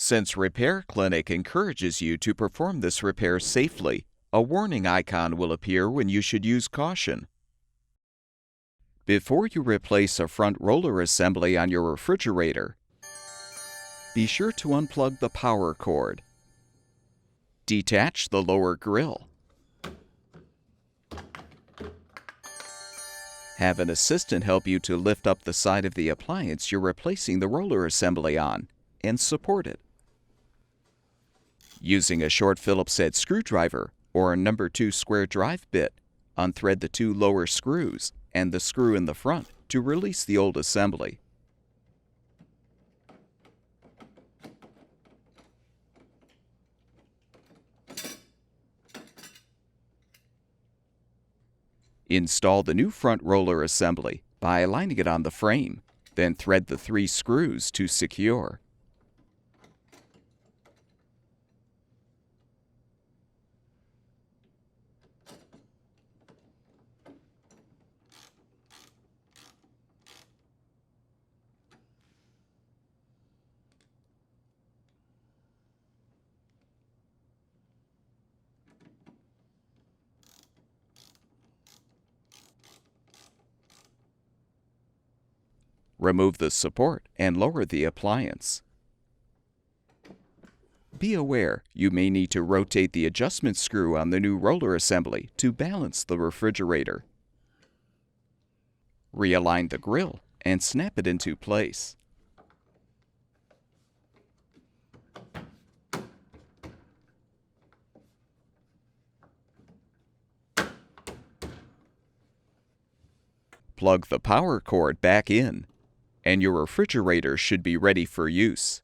Since Repair Clinic encourages you to perform this repair safely, a warning icon will appear when you should use caution. Before you replace a front roller assembly on your refrigerator, be sure to unplug the power cord. Detach the lower grill. Have an assistant help you to lift up the side of the appliance you're replacing the roller assembly on and support it. Using a short Phillips-head screwdriver or a No. 2 square drive bit, unthread the 2 lower screws and the screw in the front to release the old assembly. Install the new front roller assembly by aligning it on the frame, then thread the 3 screws to secure. Remove the support and lower the appliance. Be aware you may need to rotate the adjustment screw on the new roller assembly to balance the refrigerator. Realign the grill and snap it into place. Plug the power cord back in, and your refrigerator should be ready for use.